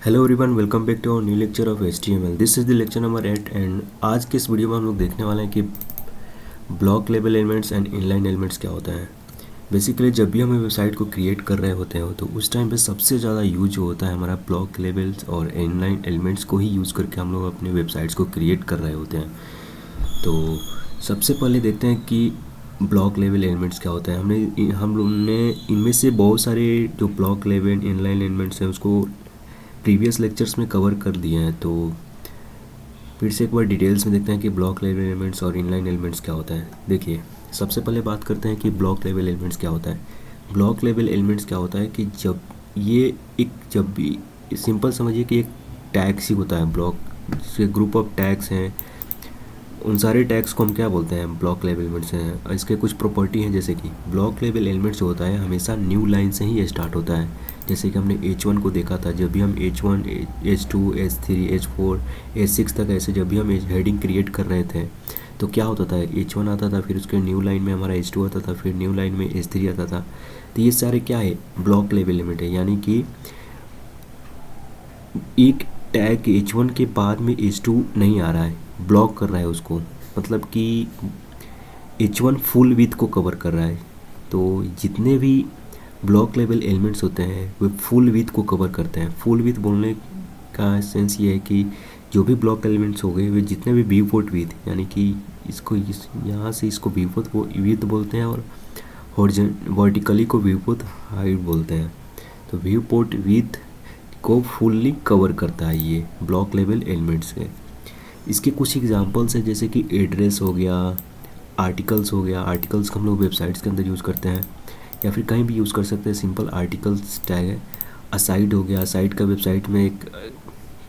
Hello everyone, welcome back to our new lecture of HTML। This is the lecture number 8 and आज के इस video में हम लोग देखने वाले हैं कि block level elements and inline elements क्या होता है। बेसिकली जब भी हम वेबसाइट को क्रिएट कर रहे होते हैं तो उस टाइम पे सबसे ज़्यादा यूज जो होता है हमारा ब्लॉक लेवल्स और इनलाइन एलिमेंट्स को ही यूज़ करके हम लोग अपने वेबसाइट्स को क्रिएट कर रहे होते हैं। तो सबसे पहले देखते हैं कि ब्लॉक लेवल एलिमेंट्स क्या होता है। हम लोग ने इनमें से बहुत सारे जो ब्लॉक लेवल इनलाइन एलिमेंट्स हैं उसको प्रीवियस लेक्चर्स में कवर कर दिए हैं। तो फिर से एक बार डिटेल्स में देखते हैं कि ब्लॉक लेवल एलिमेंट्स और इनलाइन एलिमेंट्स क्या होता है। देखिए, सबसे पहले बात करते हैं कि ब्लॉक लेवल एलिमेंट्स क्या होता है। ब्लॉक लेवल एलिमेंट्स क्या होता है कि जब भी सिंपल समझिए कि एक टैग्स ही होता है। ब्लॉक से ग्रुप ऑफ टैग्स हैं, उन सारे टैग्स को हम क्या बोलते हैं, ब्लॉक लेवल एलिमेंट्स हैं। इसके कुछ प्रॉपर्टी हैं, जैसे कि ब्लॉक लेवल एलिमेंट्स जो होता है हमेशा न्यू लाइन से ही स्टार्ट होता है। जैसे कि हमने H1 को देखा था, जब भी हम H1 H2 H3 H4 H6 तक ऐसे जब भी हम हेडिंग क्रिएट कर रहे थे तो क्या होता था, H1 आता था, फिर उसके न्यू लाइन में हमारा H2 आता था, फिर न्यू लाइन में H3 आता था। तो ये सारे क्या है, ब्लॉक लेवल एलिमेंट है। यानी कि एक टैग H1 के बाद में H2 नहीं आ रहा है, ब्लॉक कर रहा है उसको, मतलब कि H1 फुल विथ को कवर कर रहा है। तो जितने भी ब्लॉक लेवल एलिमेंट्स होते हैं वे फुल विथ को कवर करते हैं। फुल विथ बोलने का सेंस ये है कि जो भी ब्लॉक एलिमेंट्स हो गए वे जितने भी विewport विथ, यानी कि यहाँ से इसको विewport विथ बोलते हैं और वर्टिकली को विewport हाइट बोलते हैं। तो विewport विथ को फुल्ली कवर करता है ये ब्लॉक लेवल एलिमेंट्स है। इसके कुछ एग्जांपल्स हैं, जैसे कि एड्रेस हो गया, आर्टिकल्स हो गया। आर्टिकल्स को हम लोग वेबसाइट्स के अंदर यूज़ करते हैं या फिर कहीं भी यूज़ कर सकते हैं। सिंपल आर्टिकल्स टैग है। असाइड हो गया, असाइड का वेबसाइट में एक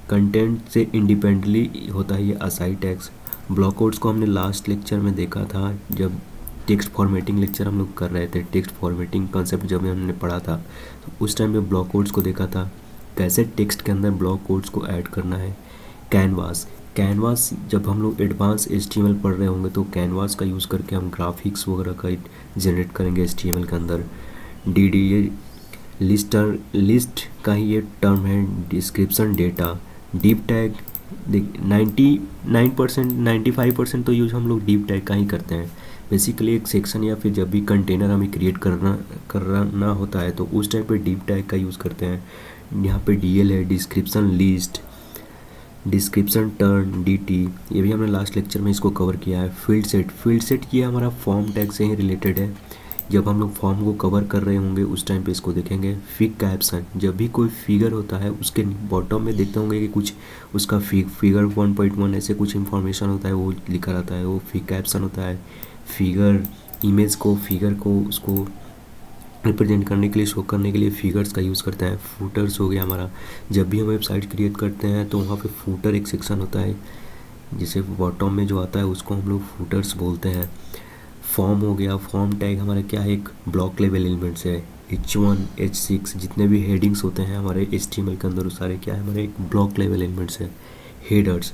कंटेंट से इंडिपेंडेंटली होता है ये असाइड टैग्स। ब्लॉक कोड्स को हमने लास्ट लेक्चर में देखा था, जब टेक्स्ट फॉर्मेटिंग लेक्चर हम लोग कर रहे थे। टेक्स्ट फॉर्मेटिंग कंसेप्ट जब हमने पढ़ा था तो उस टाइम में ब्लॉक कोड्स को देखा था, कैसे टेक्स्ट के अंदर ब्लॉक कोड्स को ऐड करना है। कैनवास जब हम लोग एडवांस HTML पढ़ रहे होंगे तो कैनवास का यूज़ करके हम ग्राफिक्स वगैरह का जनरेट करेंगे HTML के अंदर। ये लिस्ट का ही ये टर्म है, डिस्क्रिप्शन डेटा। डीप टैग 95% तो यूज हम लोग डीप टैग का ही करते हैं। बेसिकली एक सेक्शन या फिर जब भी कंटेनर हमें क्रिएट करना होता है तो उस टाइप पे डीप टैग का यूज़ करते हैं। यहाँ पे DL है, description list, description turn DT, ये भी हमने लास्ट लेक्चर में इसको कवर किया है। फील्ड सेट ये हमारा फॉर्म टैग से ही रिलेटेड है। जब हम लोग फॉर्म को कवर कर रहे होंगे उस टाइम पे इसको देखेंगे। फिग कैप्शन, जब भी कोई फिगर होता है उसके बॉटम में देखते होंगे कि कुछ उसका फिगर 1.1 ऐसे कुछ इंफॉर्मेशन होता है, वो लिखा रहता है, वो फिग कैप्शन होता है। फिगर फिगर को उसको रिप्रेजेंट करने के लिए, शो करने के लिए फिगर्स का यूज़ करते हैं। फूटर्स हो गया हमारा, जब भी हम वेबसाइट क्रिएट करते हैं तो वहाँ पे फूटर एक सेक्शन होता है, जिसे बॉटम में जो आता है उसको हम लोग फूटर्स बोलते हैं। फॉर्म हो गया, फॉर्म टैग हमारा क्या है, एक ब्लॉक लेवल एलिमेंट्स है। H1 H6 जितने भी हेडिंग्स होते हैं हमारे HTML के अंदर वो सारे क्या है, हमारे एक ब्लॉक लेवल एलिमेंट्स है। हेडर्स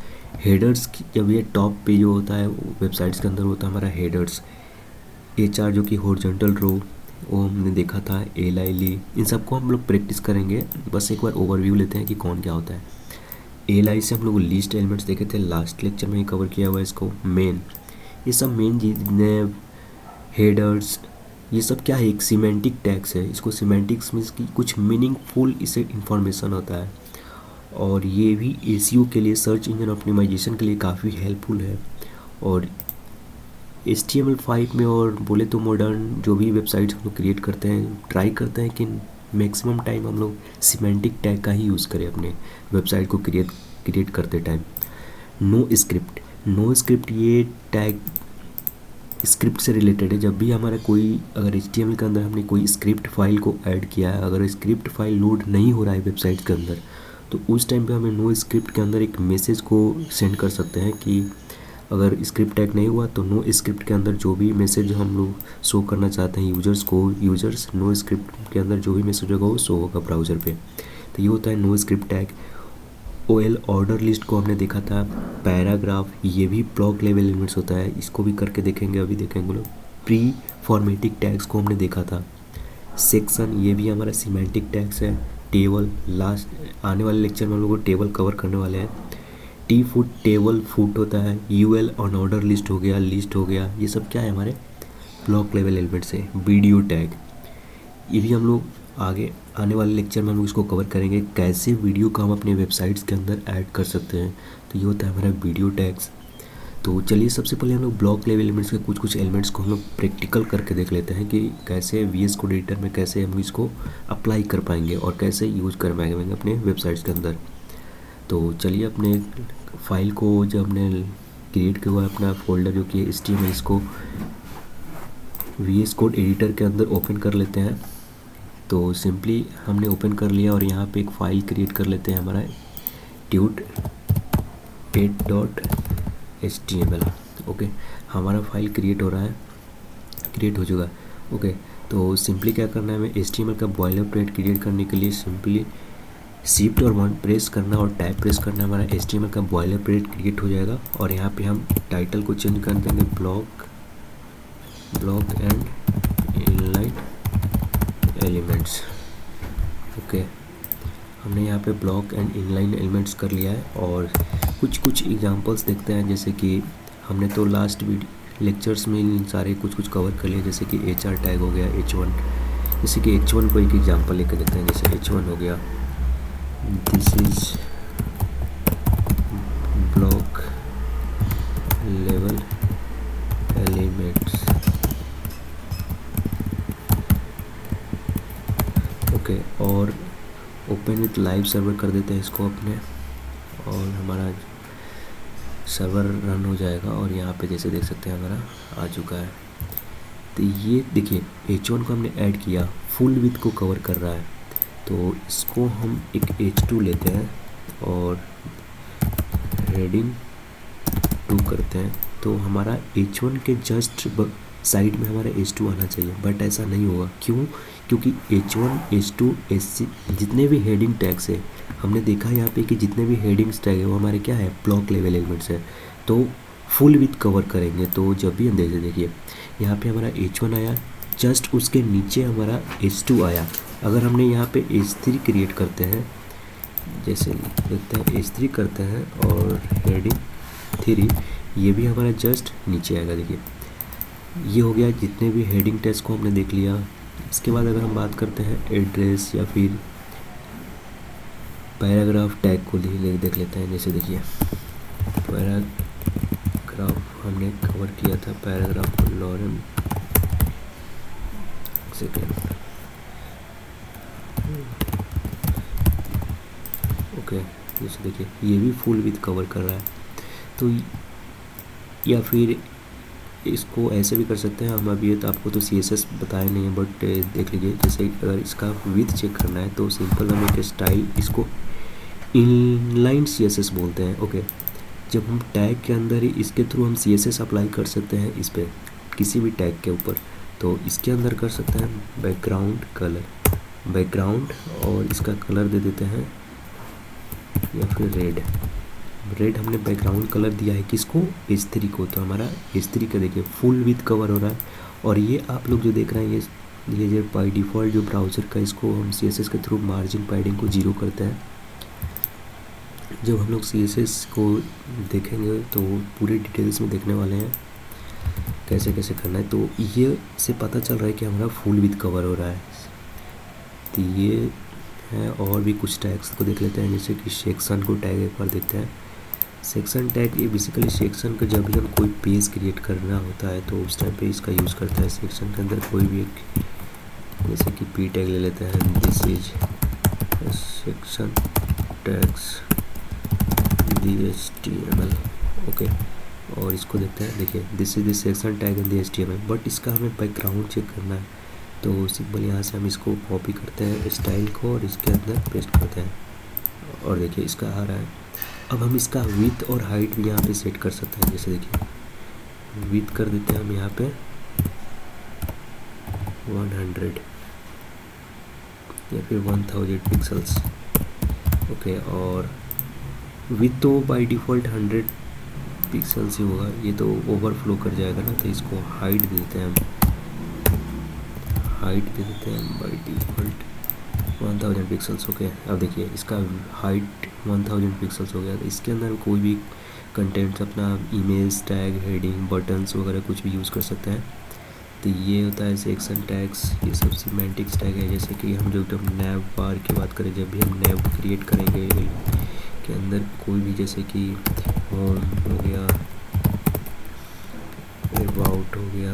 जब ये टॉप पे जो होता है वेबसाइट्स के अंदर होता है हमारा हेडर्स। HR जो कि हॉरिजॉन्टल रो, वो हमने देखा था। LI इन सबको हम लोग प्रैक्टिस करेंगे। बस एक बार ओवरव्यू लेते हैं कि कौन क्या होता है। LI से हम लोग लिस्ट एलिमेंट्स देखे थे, लास्ट लेक्चर में ही कवर किया हुआ है इसको। मेन, ये सब मेन जितने हेडर्स, ये सब क्या है, एक सीमेंटिक टैग्स है। इसको सीमेंटिक्स मीन्स की कुछ मीनिंगफुल इसे इंफॉर्मेशन होता है, और ये भी SEO के लिए, सर्च इंजन ऑप्टिमाइजेशन के लिए काफ़ी हेल्पफुल है। और HTML5 में और बोले तो मॉडर्न जो भी वेबसाइट्स हम लोग क्रिएट करते हैं, ट्राई करते हैं कि मैक्सिमम टाइम हम लोग सीमेंटिक टैग का ही यूज़ करें अपने वेबसाइट को क्रिएट करते टाइम। नो स्क्रिप्ट ये टैग स्क्रिप्ट से रिलेटेड है। जब भी हमारा कोई, अगर HTML के अंदर हमने कोई स्क्रिप्ट फाइल को ऐड किया है, अगर स्क्रिप्ट फाइल लोड नहीं हो रहा है वेबसाइट के अंदर, तो उस टाइम पे हमें नो स्क्रिप्ट के अंदर एक मैसेज को सेंड कर सकते हैं कि अगर स्क्रिप्ट टैग नहीं हुआ तो नो स्क्रिप्ट के अंदर जो भी मैसेज हम लोग शो करना चाहते हैं यूजर्स नो स्क्रिप्ट के अंदर जो भी मैसेज होगा वो शो होगा ब्राउज़र पे। तो ये होता है no script tag. OL order list को हमने देखा था। पैराग्राफ, ये भी ब्लॉक लेवल एलिमेंट्स होता है, इसको भी करके देखेंगे, अभी देखेंगे लोग। प्री फॉर्मेटिक टैग्स को हमने देखा था। सेक्शन, ये भी हमारा सीमेंटिक टैग्स है। टेबल, लास्ट आने वाले लेक्चर में हम लोग को टेबल कवर करने वाले हैं। टी फुट टेबल फुट होता है, यूएल ऑन ऑर्डर लिस्ट हो गया, ये सब क्या है हमारे ब्लॉक लेवल एलिमेंट्स है। वीडियो टैग, ये भी हम लोग आगे आने वाले लेक्चर में हम लोग इसको कवर करेंगे, कैसे वीडियो को हम अपने वेबसाइट्स के अंदर ऐड कर सकते हैं। तो ये होता है हमारा वीडियो टैग्स। तो चलिए सबसे पहले हम लोग ब्लॉक लेवल एलिमेंट्स के कुछ एलिमेंट्स को हम लोग प्रैक्टिकल करके देख लेते हैं कि कैसे VS कोड एडिटर में कैसे हम इसको अप्लाई कर पाएंगे और कैसे यूज़ कर पाएंगे अपने वेबसाइट्स के अंदर। तो चलिए अपने फाइल को जब हमने क्रिएट किया हुआ अपना फोल्डर जो कि HTML, इसको VS कोड एडिटर के अंदर ओपन कर लेते हैं। तो सिंपली हमने ओपन कर लिया और यहाँ पे एक फ़ाइल क्रिएट कर लेते हैं हमारा tut8.html। ओके, हमारा फाइल क्रिएट हो रहा है, क्रिएट हो चुका है। ओके, तो सिंपली क्या करना है, हमें HTML का बॉयलरप्लेट क्रिएट करने के लिए सिंपली शिफ्ट और 1 प्रेस करना और टैब प्रेस करना, हमारा HTML का बॉयलरप्लेट क्रिएट हो जाएगा। और यहाँ पे हम टाइटल को चेंज कर देंगे block and inline elements. Okay, हमने यहाँ पे ब्लॉक एंड इनलाइन एलिमेंट्स कर लिया है। और कुछ एग्जांपल्स देखते हैं, जैसे कि हमने तो लास्ट लेक्चर्स में इन सारे कुछ कवर कर लिया, जैसे कि HR टैग हो गया, H1। जैसे कि H1 को एक एग्जांपल लेकर देखते हैं, जैसे H1 हो गया, this is block level elements. Okay, और ओपन विथ लाइव सर्वर कर देते हैं इसको अपने, और हमारा सर्वर रन हो जाएगा। और यहाँ पे जैसे देख सकते हैं हमारा आ चुका है। तो ये देखिए H1 को हमने ऐड किया, फुल विथ को कवर कर रहा है। तो इसको हम एक H2 लेते हैं और हेडिंग 2 करते हैं। तो हमारा H1 के जस्ट साइड में हमारा H2 आना चाहिए, बट ऐसा नहीं होगा। क्यों? क्योंकि H1, H2, HC जितने भी हेडिंग टैग्स है, हमने देखा यहाँ पे कि जितने भी हेडिंग्स टैग है वो हमारे क्या है, ब्लॉक लेवल एलिमेंट्स है। तो फुल विथ कवर करेंगे। तो जब भी हम देखिए यहाँ पे हमारा H1 आया, जस्ट उसके नीचे हमारा H2 आया। अगर हमने यहाँ पे H3 क्रिएट करते हैं, जैसे देखते हैं H3 करते हैं और हेडिंग 3, ये भी हमारा जस्ट नीचे आएगा। देखिए ये हो गया, जितने भी हेडिंग टैग्स को हमने देख लिया। इसके बाद अगर हम बात करते हैं एड्रेस या फिर पैराग्राफ टैग को देख लेते हैं। जैसे देखिए पैराग्राफ हमने कवर किया था, पैराग्राफ लॉरेन सेकेंड। ओके, जैसे देखिए ये भी फुल विथ कवर कर रहा है। तो या फिर इसको ऐसे भी कर सकते हैं हम। अभी तो आपको तो CSS बताया नहीं है, बट देख लीजिए। जैसे अगर इसका विथ चेक करना है तो सिंपल हम एक स्टाइल, इसको इनलाइन CSS बोलते हैं। ओके, जब हम टैग के अंदर ही इसके थ्रू हम CSS अप्लाई कर सकते हैं इस पर, किसी भी टैग के ऊपर। तो इसके अंदर कर सकते हैं बैकग्राउंड कलर, बैकग्राउंड, और इसका कलर दे देते हैं या फिर रेड हमने बैकग्राउंड कलर दिया है किसको, H3 को। तो हमारा H3 का देखिए फुल विथ कवर हो रहा है। और ये आप लोग जो देख रहे हैं, ये जो बाय डिफ़ॉल्ट जो ब्राउज़र का, इसको हम CSS के थ्रू मार्जिन पैडिंग को 0 करते हैं। जब हम लोग CSS को देखेंगे तो पूरे डिटेल्स में देखने वाले हैं कैसे कैसे करना है। तो ये से पता चल रहा है कि हमारा फुल विथ कवर हो रहा है। तो ये है, और भी कुछ टैग्स को देख लेते हैं, जैसे कि सेक्शन को टैग एक बार देखते हैं। सेक्शन टैग ये बेसिकली सेक्शन का जब भी हम कोई पेज क्रिएट करना होता है तो उस टाइम पे इसका यूज़ करता है। सेक्शन के अंदर कोई भी एक, जैसे कि P टैग ले लेते हैं, this is section tags HTML। Okay, और इसको देखते हैं। देखिए this is the section tag in the HTML, but इसका हमें बैकग्राउंड चेक करना है। तो सिंपल यहाँ से हम इसको कॉपी करते हैं स्टाइल को और इसके अंदर पेस्ट करते हैं, और देखिए इसका आ रहा है। अब हम इसका विड्थ और हाइट भी यहाँ पे सेट कर सकते हैं। जैसे देखिए विड्थ कर देते हैं हम यहाँ पे 100 या फिर 1000 पिक्सल्स। ओके, और विड्थ तो बाय डिफ़ॉल्ट 100 पिक्सल्स ही होगा, ये तो ओवरफ्लो कर जाएगा ना। तो इसको हाइट दे देते हैं हम, हाइट दे देते हैं बाय डिफ़ॉल्ट 1000 पिक्सल्स हो गया। अब देखिए इसका हाइट 1000 पिक्सल्स हो गया। तो इसके अंदर कोई भी कंटेंट्स अपना इमेज टैग, हेडिंग, बटन्स वगैरह कुछ भी यूज़ कर सकते हैं। तो ये होता है सेक्शन टैग्स, ये सब सिमेंटिक्स टैग है। जैसे कि हम जो नैव बार की बात करें, जब भी हम नैव क्रिएट करेंगे के अंदर कोई भी, जैसे कि होम हो गया, अबाउट हो गया,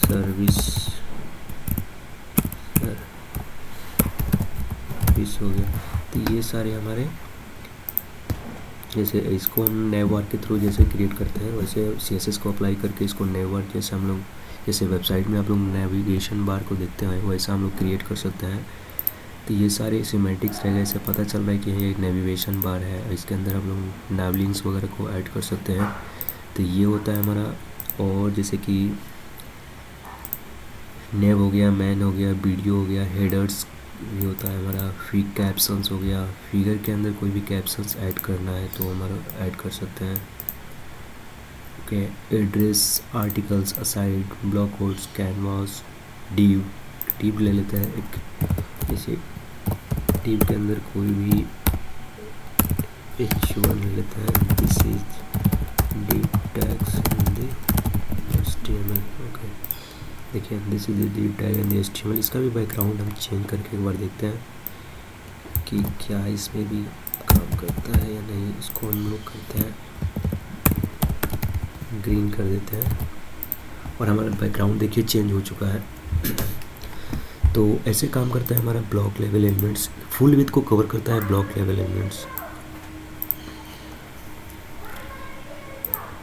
सर्विस हो गया, तो ये सारे हमारे, जैसे इसको हम नैवबार के थ्रू जैसे क्रिएट करते हैं वैसे CSS को अप्लाई करके इसको नैवबार, जैसे हम लोग जैसे वेबसाइट में आप लोग नेविगेशन बार को देखते हैं वैसा हम लोग क्रिएट कर सकते हैं। तो ये सारे सिमेंटिक्स रहेगा, इससे पता चल रहा है कि ये एक नेविगेशन बार है। इसके अंदर हम लोग नैवलिंक्स वगैरह को ऐड कर सकते हैं। तो ये होता है हमारा। और जैसे कि नेव हो गया, मैन हो गया, वीडियो हो गया, हेडर्स ये होता है हमारा, फिर कैप्शंस हो गया, फिगर के अंदर कोई भी कैप्शंस ऐड करना है तो हमारा ऐड कर सकते हैं। Okay, address, articles, aside, block codes, canvas, div ले लेते हैं एक, जैसे डिव के अंदर कोई भी H1 ले लेते हैं। This is div tags in the HTML। Okay, देखिए this is div tag in the HTML। इसका भी बैकग्राउंड हम चेंज करके एक बार देखते हैं कि क्या इसमें भी काम करता है या नहीं। इसको हम लोग करते हैं ग्रीन कर देते हैं और हमारा बैकग्राउंड देखिए चेंज हो चुका है। तो ऐसे काम करता है हमारा block level elements, full width को कवर करता है ब्लॉक लेवल एलिमेंट्स।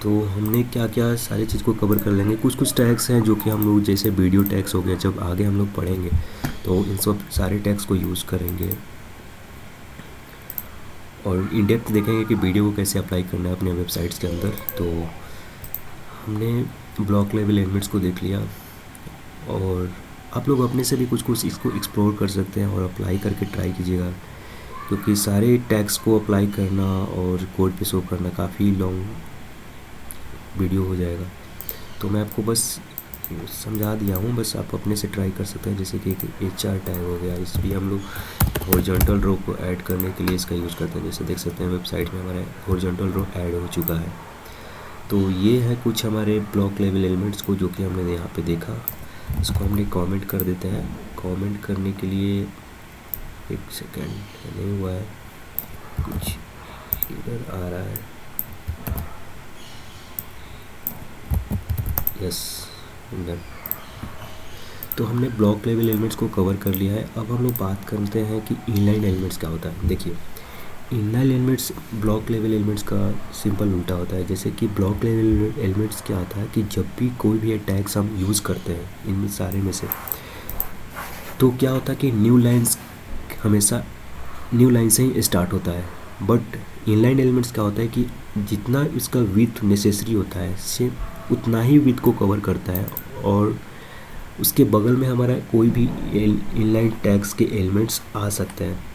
तो हमने क्या क्या सारी चीज़ को कवर कर लेंगे। कुछ टैग्स हैं जो कि हम लोग, जैसे वीडियो टैग्स हो गया, जब आगे हम लोग पढ़ेंगे तो इन सब सारे टैग्स को यूज़ करेंगे और इन डेप्थ देखेंगे कि वीडियो को कैसे अप्लाई करना है अपने वेबसाइट्स के अंदर। तो हमने ब्लॉक लेवल एलिमेंट्स को देख लिया और आप लोग अपने से भी कुछ इसको एक्सप्लोर कर सकते हैं और अप्लाई करके ट्राई कीजिएगा, क्योंकि सारे टैग्स को अप्लाई करना और कोड पे शो करना काफ़ी लॉन्ग वीडियो हो जाएगा। तो मैं आपको बस समझा दिया हूँ, बस आप अपने से ट्राई कर सकते हैं। जैसे कि HR टैग हो गया, इस भी हम लोग हॉरिजॉन्टल रो को ऐड करने के लिए इसका यूज़ करते हैं। जैसे देख सकते हैं वेबसाइट में हमारे हॉरिजॉन्टल रो ऐड हो चुका है। तो ये है कुछ हमारे ब्लॉक लेवल एलिमेंट्स को जो कि हमने यहाँ पे देखा। इसको हमने कमेंट कर देते हैं। कमेंट करने के लिए एक सेकेंड, नहीं हुआ है, कुछ इधर आ रहा है। Yes, done. तो हमने ब्लॉक लेवल एलिमेंट्स को कवर कर लिया है। अब हम लोग बात करते हैं कि इनलाइन एलिमेंट्स क्या होता है। देखिए, inline elements block level elements का सिंपल उल्टा होता है। जैसे कि ब्लॉक लेवल एलिमेंट्स क्या होता है कि जब भी कोई भी टैग्स हम यूज़ करते हैं इनमें सारे में से, तो क्या होता है कि न्यू लाइन्स हमेशा न्यू लाइन से ही स्टार्ट होता है। बट इनलाइन एलिमेंट्स क्या होता है कि जितना इसका विड्थ नेसेसरी होता है सेम उतना ही विड्थ को कवर करता है और उसके बगल में हमारा कोई भी इनलाइन टैग्स के एलिमेंट्स आ सकते हैं।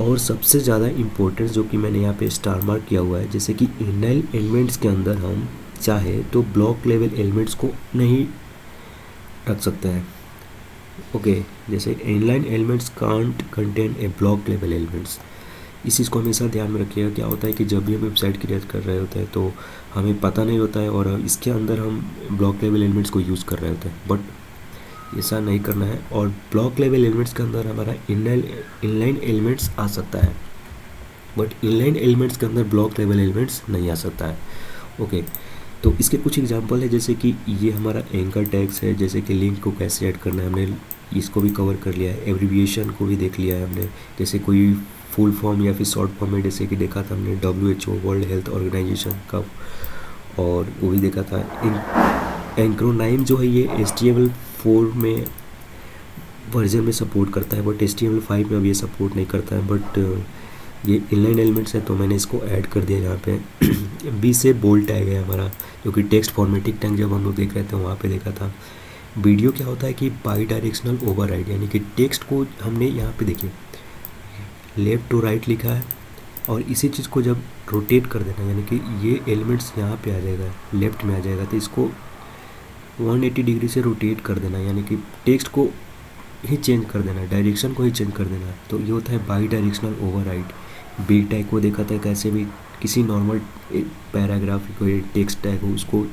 और सबसे ज़्यादा इम्पोर्टेंस जो कि मैंने यहाँ पे स्टार मार्क किया हुआ है, जैसे कि इनलाइन एलिमेंट्स के अंदर हम चाहे तो ब्लॉक लेवल एलिमेंट्स को नहीं रख सकते हैं। ओके, जैसे inline elements can't contain a block level elements. इस चीज़ को हमेशा ध्यान में रखिएगा। क्या होता है कि जब भी हम वेबसाइट क्रिएट कर रहे होते हैं तो हमें पता नहीं होता है और इसके अंदर हम ब्लॉक लेवल एलिमेंट्स को यूज़ कर रहे होते हैं, बट ऐसा नहीं करना है। और ब्लॉक लेवल एलिमेंट्स के अंदर हमारा इनलाइन एलिमेंट्स आ सकता है, बट इनलाइन एलिमेंट्स के अंदर ब्लॉक लेवल एलिमेंट्स नहीं आ सकता है। ओके, तो इसके कुछ एग्जांपल है, जैसे कि ये हमारा एंकर टैग्स है। जैसे कि लिंक को कैसे ऐड करना है हमने इसको भी कवर कर लिया है। एब्रिविएशन को भी देख लिया है हमने, जैसे कोई फुल फॉर्म या फिर शॉर्ट फॉर्म में, जैसे कि देखा था हमने WHO वर्ल्ड हेल्थ ऑर्गेनाइजेशन का, और वो भी देखा था। एंक्रोनाइम जो है ये HTML4 में वर्जन में सपोर्ट करता है, बट HTML5 में अब ये सपोर्ट नहीं करता है। बट ये इनलाइन एलिमेंट्स है तो मैंने इसको ऐड कर दिया यहाँ पे। B से बोल्ड टैग है हमारा, जो कि टेक्स्ट फॉर्मेटिंग टैग जब हम लोग देख रहे थे वहाँ पे देखा था। वीडियो क्या होता है कि बाई डायरेक्शनल ओवरराइड, यानी कि टेक्स्ट को हमने यहाँ पे देखिए लेफ़्ट टू राइट लिखा है और इसी चीज़ को जब रोटेट कर देना, यानी कि ये एलिमेंट्स यहाँ पे आ जाएगा, लेफ़्ट में आ जाएगा, तो इसको 180 डिग्री से रोटेट कर देना, यानी कि टेक्स्ट को ही चेंज कर देना, डायरेक्शन को ही चेंज कर देना। तो ये होता है by directional override. Big tag को देखा था कैसे भी किसी नॉर्मल पैराग्राफ को टेक्स्ट टैग हो उसको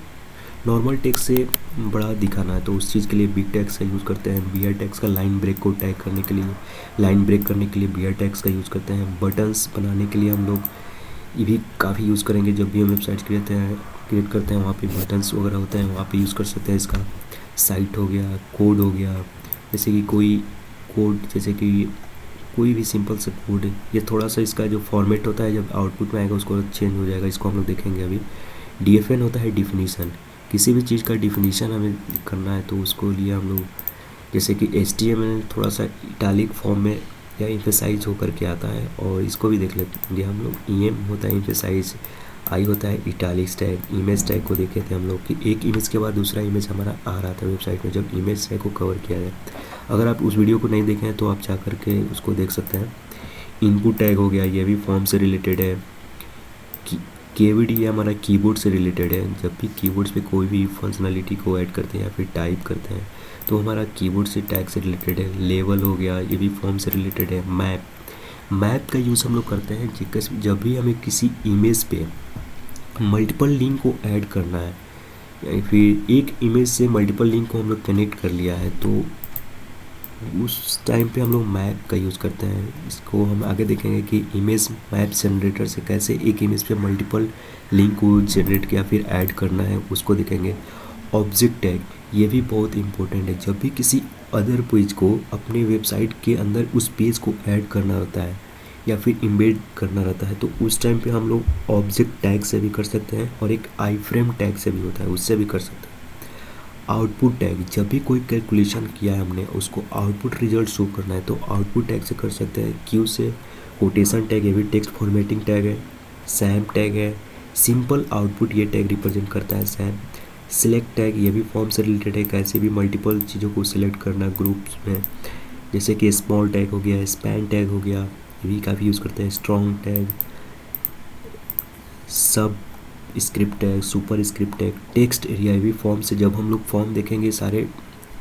नॉर्मल टेक्स्ट से बड़ा दिखाना है, तो उस चीज़ के लिए बिग टैग्स का यूज़ करते हैं। बियर टैग्स का लाइन ब्रेक को टैग करने के लिए, लाइन ब्रेक करने के लिए बियर टैग्स का यूज़ करते हैं। बटन्स बनाने के लिए हम लोग ये भी काफ़ी यूज़ करेंगे। जब भी हम वेबसाइट क्रिएट करते हैं वहाँ पे बटन्स वगैरह होते हैं, वहाँ पे यूज़ कर सकते हैं इसका। साइट हो गया, कोड हो गया, जैसे कि कोई कोड, जैसे कि कोई भी सिंपल सा कोड है, ये थोड़ा सा इसका जो फॉर्मेट होता है जब आउटपुट में आएगा उसको चेंज हो जाएगा, इसको हम लोग देखेंगे अभी। DFN होता है डिफिनीसन, किसी भी चीज़ का डिफिनीशन हमें करना है तो उसको लिए हम लोग, जैसे कि HTML थोड़ा सा इटालिक फॉर्म में या एम्फेसाइज होकर के आता है, और इसको भी देख लेंगे हम लोग। EM होता है एम्फेसाइज, I होता है इटालिक्स टैग। इमेज टैग को देखे थे हम लोग कि एक इमेज के बाद दूसरा इमेज हमारा आ रहा था वेबसाइट में जब इमेज टैग को कवर किया जाए। अगर आप उस वीडियो को नहीं देखे हैं तो आप जा कर के उसको देख सकते हैं। इनपुट टैग हो गया, ये भी फॉर्म से रिलेटेड है। KVD ये हमारा कीबोर्ड से रिलेटेड है। जब भी कीबोर्ड्स पे कोई भी फंक्शनलिटी को ऐड करते हैं या फिर टाइप करते हैं तो हमारा कीबोर्ड से टैग से रिलेटेड है। लेवल हो गया, ये भी फॉर्म से रिलेटेड है। मैप का यूज़ हम लोग करते हैं जब भी हमें किसी इमेज पे मल्टीपल लिंक को ऐड करना है, या फिर एक इमेज से मल्टीपल लिंक को हम लोग कनेक्ट कर लिया है तो उस टाइम पे हम लोग मैप का यूज़ करते हैं। इसको हम आगे देखेंगे कि इमेज मैप जनरेटर से कैसे एक इमेज पे मल्टीपल लिंक को जनरेट किया फिर ऐड करना है, उसको देखेंगे। ऑब्जेक्ट टैग ये भी बहुत इंपॉर्टेंट है। जब भी किसी अदर पेज को अपने वेबसाइट के अंदर उस पेज को ऐड करना होता है या फिर इम्बेड करना रहता है तो उस टाइम पे हम लोग ऑब्जेक्ट टैग से भी कर सकते हैं, और एक आईफ्रेम टैग से भी होता है, उससे भी कर सकते हैं। आउटपुट टैग, जब भी कोई कैलकुलेशन किया है हमने उसको आउटपुट रिजल्ट शो करना है तो आउटपुट टैग से कर सकते हैं। क्यू से कोटेशन टैग, ये भी टेक्स्ट फॉर्मेटिंग टैग है। सैम टैग है, सिंपल आउटपुट ये टैग रिप्रेजेंट करता है सैम। सिलेक्ट टैग ये भी फॉर्म से रिलेटेड है, कैसे भी मल्टीपल चीज़ों को सिलेक्ट करना ग्रुप्स में, जैसे कि स्मॉल टैग हो गया, स्पैन टैग हो गया, ये भी काफ़ी यूज़ करते हैं। स्ट्रॉन्ग टैग, सब script tag, super script tag. Text area भी फॉर्म से, जब हम लोग फॉर्म देखेंगे सारे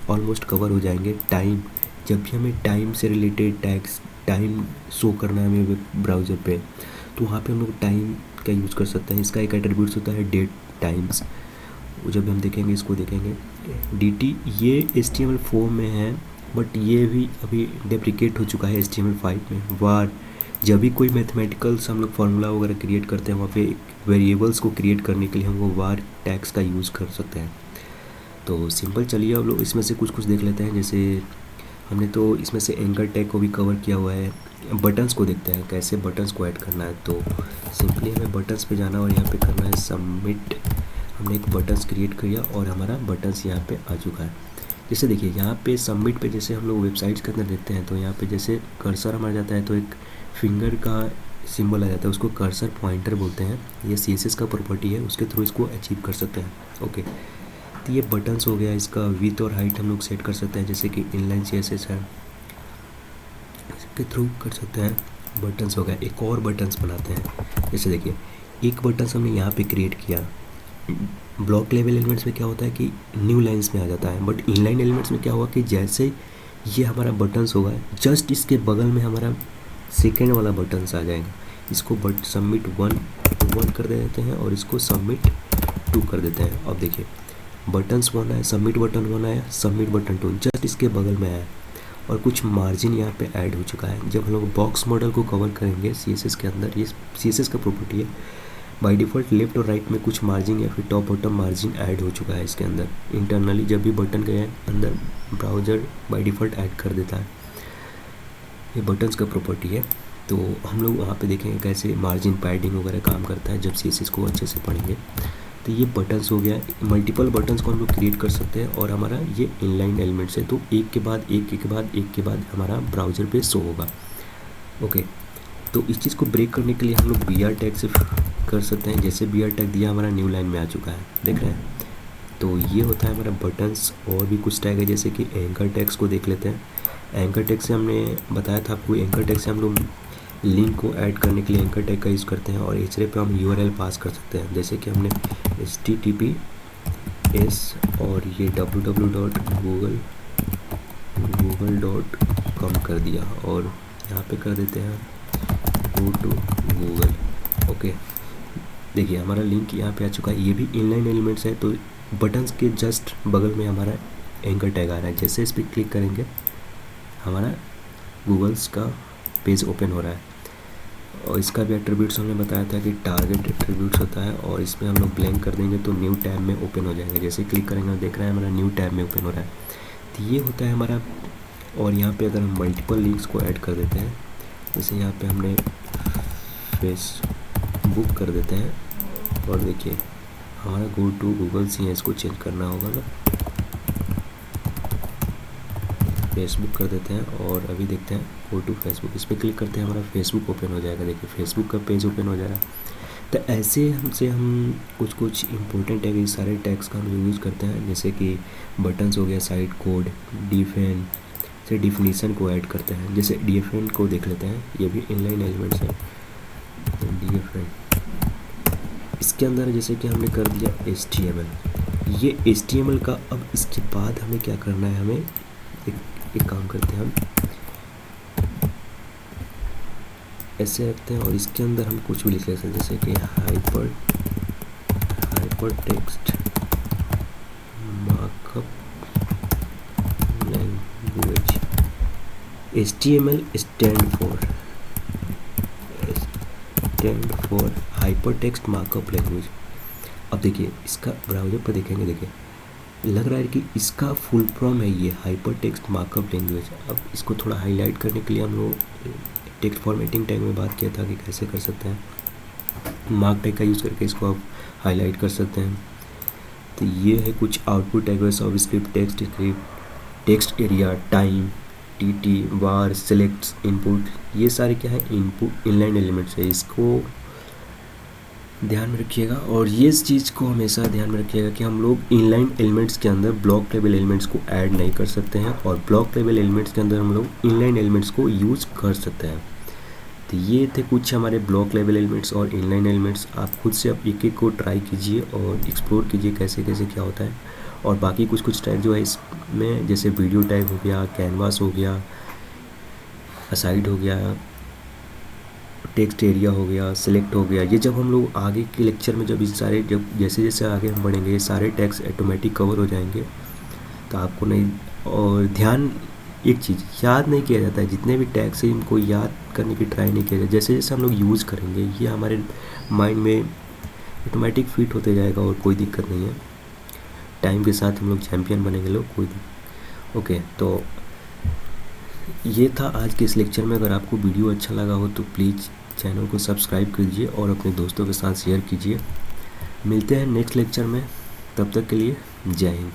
ऑलमोस्ट कवर हो जाएंगे। टाइम, जब भी हमें टाइम से रिलेटेड टैग्स, टाइम शो करना है हमें ब्राउज़र पे तो वहाँ पे हम लोग टाइम का यूज़ कर सकते हैं। इसका एक एट्रीब्यूट्स होता है डेट टाइम्स, जब हम देखेंगे इसको देखेंगे। DT ये HTML 4 में है बट ये भी अभी डेप्रिकेट हो चुका है HTML5 में। वार, जब भी कोई मैथमेटिकल्स हम लोग फार्मूला वगैरह क्रिएट करते हैं वहाँ पे वेरिएबल्स को क्रिएट करने के लिए हम वो वार टैग्स का यूज़ कर सकते हैं। तो सिंपल, चलिए अब लोग इसमें से कुछ देख लेते हैं। जैसे हमने तो इसमें से एंकर टैग को भी कवर किया हुआ है। बटन्स को देखते हैं कैसे बटन्स को ऐड करना है। तो सिंपली हमें बटन्स पे जाना और यहाँ पे करना है सबमिट। हमने एक बटन्स क्रिएट किया और हमारा बटन्स यहाँ पे आ चुका है। जैसे देखिए यहाँ पे सबमिट पे जैसे हम लोग वेबसाइट्स के अंदर देते हैं तो यहाँ पे जैसे कर्सर हमारा जाता है तो एक फिंगर का सिंबल आ जाता है, उसको कर्सर पॉइंटर बोलते हैं। ये CSS का प्रॉपर्टी है, उसके थ्रू इसको अचीव कर सकते हैं। ओके, तो ये बटन्स हो गया। इसका विड्थ और हाइट हम लोग सेट कर सकते हैं, जैसे कि इनलाइन CSS है, इसके थ्रू कर सकते हैं। बटन्स हो गया। एक और बटन्स बनाते हैं। जैसे देखिए एक बटन्स हमने यहाँ पे क्रिएट किया। ब्लॉक लेवल एलिमेंट्स में क्या होता है कि न्यू लाइन्स में आ जाता है, बट इनलाइन एलिमेंट्स में क्या हुआ कि जैसे ये हमारा बटन्स होगा जस्ट इसके बगल में हमारा सेकेंड वाला बटन्स आ जाएगा। इसको सबमिट 1 कर देते हैं और इसको सबमिट 2 कर देते हैं। अब देखिए बटन्स 1 आया, सबमिट बटन 1 आया, सबमिट बटन 2 जस्ट इसके बगल में आया, और कुछ मार्जिन यहाँ पे ऐड हो चुका है। जब हम लोग बॉक्स मॉडल को कवर करेंगे CSS के अंदर, ये CSS का प्रॉपर्टी है, बाय डिफ़ॉल्ट लेफ्ट और राइट में कुछ मार्जिन या फिर टॉप बॉटम मार्जिन ऐड हो चुका है इसके अंदर। इंटरनली जब भी बटन गए अंदर ब्राउज़र बाय डिफ़ॉल्ट ऐड कर देता है। ये बटन्स का प्रॉपर्टी है। तो हम लोग वहाँ पे देखेंगे कैसे मार्जिन पैडिंग वगैरह काम करता है जब CSS को अच्छे से पढ़ेंगे। तो ये बटन्स हो गया। मल्टीपल बटन्स को हम लोग क्रिएट कर सकते हैं और हमारा ये इनलाइन एलिमेंट्स है, तो एक के बाद एक हमारा ब्राउज़र पे शो होगा। ओके, तो इस चीज़ को ब्रेक करने के लिए हम लोग BR टैग से कर सकते हैं। जैसे BR टैग दिया हमारा न्यू लाइन में आ चुका है, देख रहे हैं। तो ये होता है हमारा बटन्स। और भी कुछ टैग है जैसे कि एंकर टैग्स को देख लेते हैं। एंकर टैग से हमने बताया था आपको, एंकर टैग से हम लोग लिंक को ऐड करने के लिए एंकर टैग का यूज़ करते हैं और href पे हम URL पास कर सकते हैं। जैसे कि हमने http एस और ये www.google.com कर दिया और यहाँ पे कर देते हैं गो टू गूगल। ओके, देखिए हमारा लिंक यहाँ पे आ चुका है। ये भी इनलाइन एलिमेंट्स है, तो बटन्स के जस्ट बगल में हमारा एंकर टैग आ रहा है। जैसे इस पर क्लिक करेंगे हमारा गूगल्स का पेज ओपन हो रहा है। और इसका भी एट्रीब्यूट्स हमने बताया था कि टारगेट एट्रीब्यूट्स होता है, और इसमें हम लोग ब्लैंक कर देंगे तो न्यू टैब में ओपन हो जाएंगे। जैसे क्लिक करेंगे देख रहे हैं हमारा न्यू टैब में ओपन हो रहा है। तो ये होता है हमारा। और यहाँ पे अगर हम मल्टीपल लिंक्स को ऐड कर देते हैं, जैसे यहाँ पे हमने फेसबुक कर देते हैं, और देखिए हमारा गो टू गूगल से इसको चेंज करना होगा ना, फेसबुक कर देते हैं। और अभी देखते हैं गो टू फेसबुक, इस पर क्लिक करते हैं हमारा फेसबुक ओपन हो जाएगा। देखिए फेसबुक का पेज ओपन हो जाएगा। तो ऐसे हमसे हम कुछ इंपॉर्टेंट टैग, इस सारे टैग्स का हम यूज़ करते हैं। जैसे कि बटन्स हो गया, साइड कोड, डिफेन से डिफिनीसन को ऐड करते हैं। जैसे डिफेन को देख लेते हैं, ये भी इनलाइन एलिमेंट्स है। डिफेन इसके अंदर जैसे कि हमने कर दिया HTML, ये HTML का। अब इसके बाद हमें क्या करना है, हमें एक काम करते हैं, हम ऐसे रखते हैं और इसके अंदर हम कुछ भी लिख लेते हैं, जैसे कि hyper text markup language. HTML stand for hyper text markup language. अब देखिए इसका ब्राउज़र पर देखेंगे, देखिए लग रहा है कि इसका फुल फॉर्म है ये हाइपर टेक्स्ट मार्कअप लैंग्वेज। अब इसको थोड़ा हाईलाइट करने के लिए हम लोग टेक्स्ट फॉर्मेटिंग टैग में बात किया था कि कैसे कर सकते हैं। मार्क टैग का यूज़ करके इसको आप हाईलाइट कर सकते हैं। तो ये है कुछ आउटपुट टैग, सब script, text area, time, TT, वार, सेलेक्ट्स, इनपुट, ये सारे क्या है इनपुट इनलाइन एलिमेंट्स है। इसको ध्यान में रखिएगा, और ये इस चीज़ को हमेशा ध्यान में रखिएगा कि हम लोग इनलाइन एलिमेंट्स के अंदर ब्लॉक लेवल एलिमेंट्स को ऐड नहीं कर सकते हैं, और ब्लॉक लेवल एलिमेंट्स के अंदर हम लोग इनलाइन एलिमेंट्स को यूज़ कर सकते हैं। तो ये थे कुछ हमारे ब्लॉक लेवल एलिमेंट्स और इनलाइन एलिमेंट्स। आप खुद से आप एक एक को ट्राई कीजिए और एक्सप्लोर कीजिए कैसे कैसे क्या होता है। और बाकी कुछ टैग जो है इसमें, जैसे वीडियो टैग हो गया, कैनवास हो गया, असाइड हो गया, टेक्स्ट एरिया हो गया, सेलेक्ट हो गया, ये जब हम लोग आगे के लेक्चर में जब इस सारे जैसे जैसे आगे हम बढ़ेंगे ये सारे टैग्स ऑटोमेटिक कवर हो जाएंगे। तो आपको नहीं, और ध्यान एक चीज़ याद नहीं किया जाता है, जितने भी टैग्स हैं इनको याद करने की ट्राई नहीं किया जाता। जैसे जैसे हम लोग यूज़ करेंगे ये हमारे माइंड में ऑटोमेटिक फिट होते जाएगा, और कोई दिक्कत नहीं है। टाइम के साथ हम लोग चैम्पियन बनेंगे लोग, कोई ओके। तो ये था आज के इस लेक्चर में। अगर आपको वीडियो अच्छा लगा हो तो प्लीज़ चैनल को सब्सक्राइब कीजिए और अपने दोस्तों के साथ शेयर कीजिए। मिलते हैं नेक्स्ट लेक्चर में, तब तक के लिए जय हिंद।